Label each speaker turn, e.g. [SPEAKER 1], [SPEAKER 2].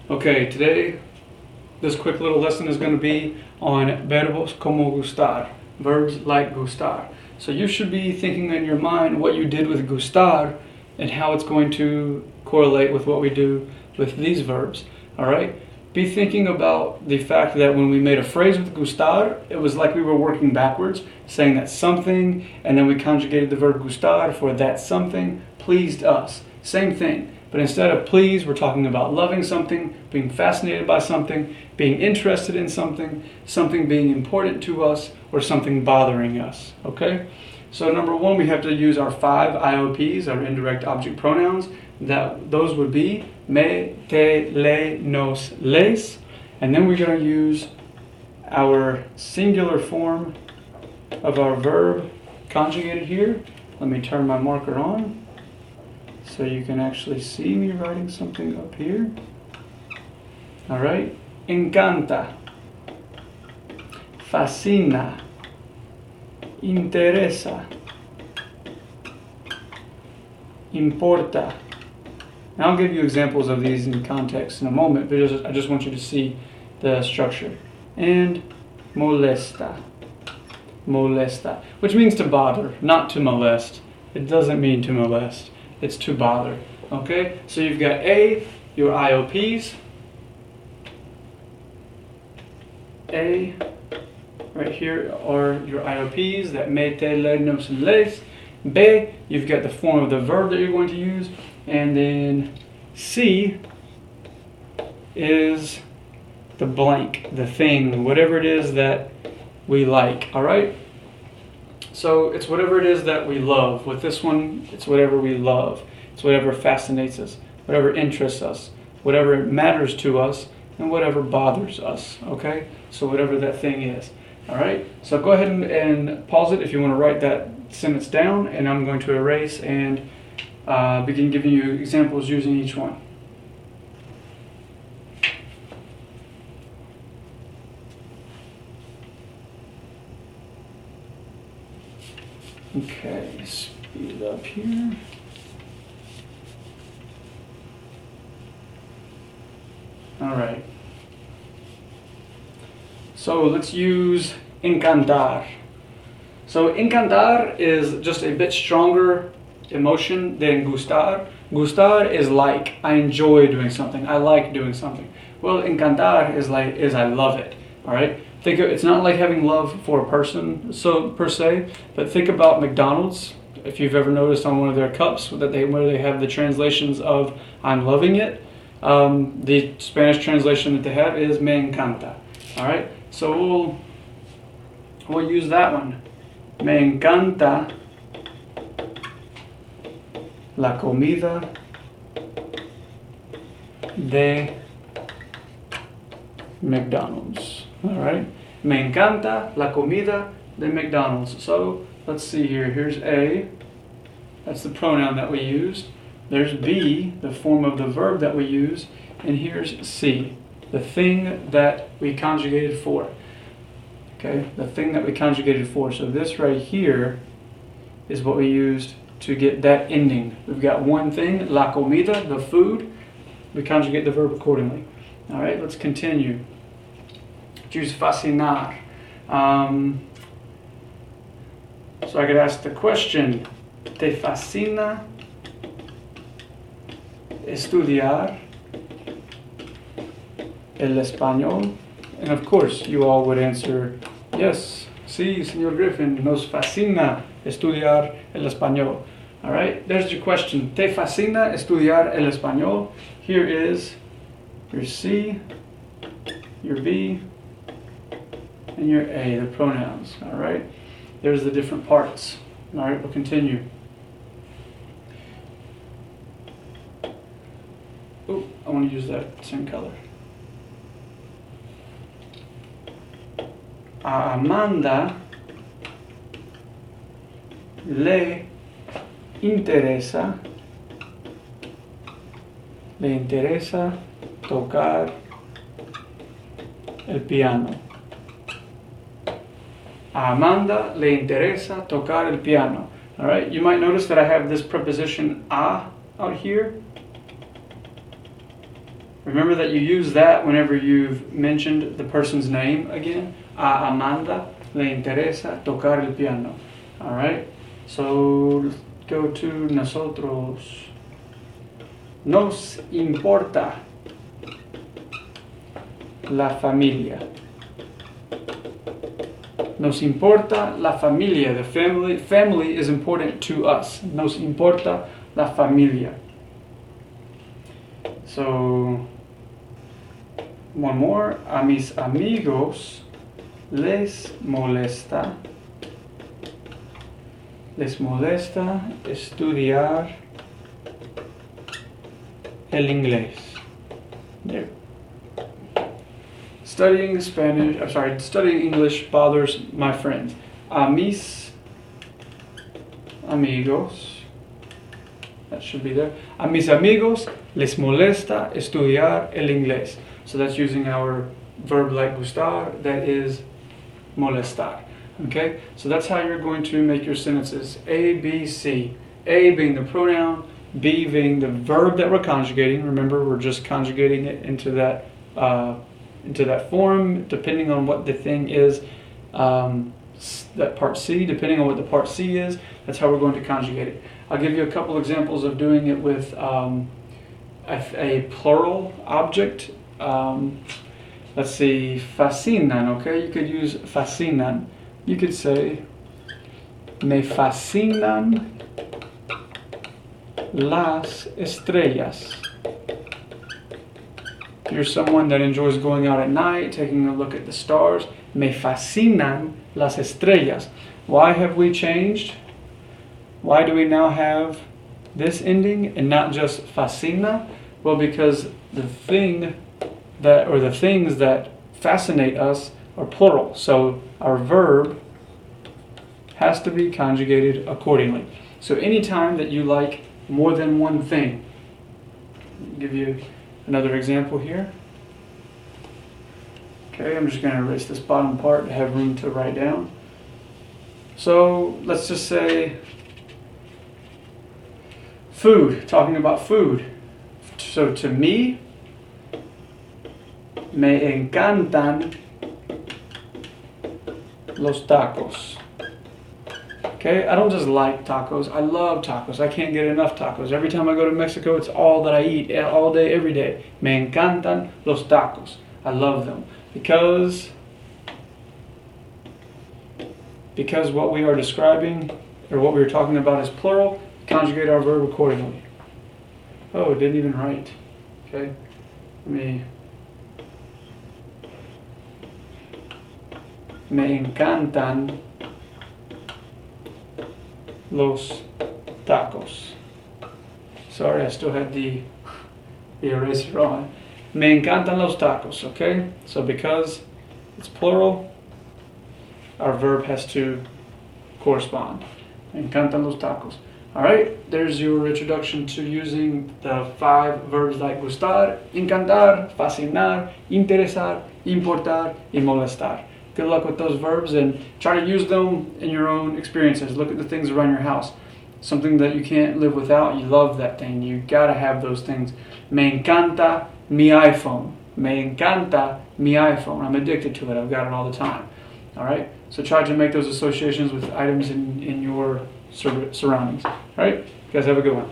[SPEAKER 1] Okay, today this quick little lesson is going to be on verbos como gustar, verbs like gustar. So you should be thinking in your mind what you did with gustar and how it's going to correlate with what we do with these verbs. All right? Be thinking about the fact that when we made a phrase with gustar, it was like we were working backwards, saying that something, and then we conjugated the verb gustar for that something pleased us. Same thing. But instead of please, we're talking about loving something, being fascinated by something, being interested in something, something being important to us, or something bothering us. Okay? So number one, we have to use our 5 IOPs, our indirect object pronouns. Those would be me, te, le, nos, les. And then we're going to use our singular form of our verb conjugated here. Let me turn my marker on so you can actually see me writing something up here. All right. Encanta, fascina, interesa, importa. And I'll give you examples of these in context in a moment, but I just want you to see the structure. And molesta, molesta, which means to bother, not to molest. It doesn't mean to molest. It's to bother. Okay? So you've got A, your IOPs. A, right here are your IOPs, that me, te, le, nos, and les. B, you've got the form of the verb that you're going to use. And then C is the blank, the thing, whatever it is that we like. All right? So it's whatever it is that we love. With this one, it's whatever we love. It's whatever fascinates us, whatever interests us, whatever matters to us, and whatever bothers us. Okay? So whatever that thing is. All right? So go ahead and pause it if you want to write that sentence down, and I'm going to erase and begin giving you examples using each one. Okay, speed up here. All right. So let's use encantar. So encantar is just a bit stronger emotion than gustar. Gustar is like I enjoy doing something. I like doing something. Well, encantar is I love it. All right. It's not like having love for a person, so per se, but think about McDonald's. If you've ever noticed on one of their cups where they have the translations of "I'm loving it," the Spanish translation that they have is "me encanta." All right, so we'll use that one. Me encanta la comida de McDonald's. All right. Me encanta la comida de McDonald's. So let's see here. Here's A. That's the pronoun that we used. There's B, the form of the verb that we use. And here's C, the thing that we conjugated for. Okay, the thing that we conjugated for. So this right here is what we used to get that ending. We've got one thing, la comida, the food. We conjugate the verb accordingly. All right, let's continue. Use fascinar. So I could ask the question, ¿te fascina estudiar el español? And of course, you all would answer, yes, sí, señor Griffin, nos fascina estudiar el español. All right, there's your question. ¿Te fascina estudiar el español? Here is your C, your B, and your A, the pronouns. All right, there's the different parts. All right, we'll continue. Oh, I want to use that same color. A Amanda le interesa tocar el piano. A Amanda le interesa tocar el piano. All right, you might notice that I have this preposition a out here. Remember that you use that whenever you've mentioned the person's name again. A Amanda le interesa tocar el piano. All right? So let's go to nosotros. Nos importa la familia. Nos importa la familia. The family is important to us. Nos importa la familia. So, one more. A mis amigos les molesta estudiar el inglés. There. Studying English bothers my friends. A mis amigos, that should be there. A mis amigos les molesta estudiar el inglés. So that's using our verb like gustar, that is molestar. Okay? So that's how you're going to make your sentences. A, B, C. A being the pronoun, B being the verb that we're conjugating. Remember, we're just conjugating it into that form, depending on what the thing is. That part C, depending on what the part C is, that's how we're going to conjugate it. I'll give you a couple examples of doing it with a plural object. Let's see, fascinan, okay? You could use fascinan. You could say, me fascinan las estrellas. If you're someone that enjoys going out at night, taking a look at the stars, me fascinan las estrellas. Why have we changed? Why do we now have this ending and not just fascina? Well, because the things that fascinate us are plural. So our verb has to be conjugated accordingly. So anytime that you like more than one thing, I'll give you another example here. Okay, I'm just going to erase this bottom part to have room to write down. So let's just say food, talking about food. So to me encantan los tacos. Okay, I don't just like tacos, I love tacos. I can't get enough tacos. Every time I go to Mexico, it's all that I eat, all day, every day. Me encantan los tacos. I love them. Because what we are describing, or what we are talking about is plural, conjugate our verb accordingly. Oh, it didn't even write. Okay, me encantan los tacos. Sorry, I still had the eraser on. Me encantan los tacos, okay? So because it's plural, our verb has to correspond. Me encantan los tacos. Alright, there's your introduction to using the 5 verbs like gustar, encantar, fascinar, interesar, importar, y molestar. Good luck with those verbs and try to use them in your own experiences. Look at the things around your house. Something that you can't live without, you love that thing. You gotta have those things. Me encanta mi iPhone. Me encanta mi iPhone. I'm addicted to it. I've got it all the time. Alright? So try to make those associations with items in your surroundings. Alright? You guys have a good one.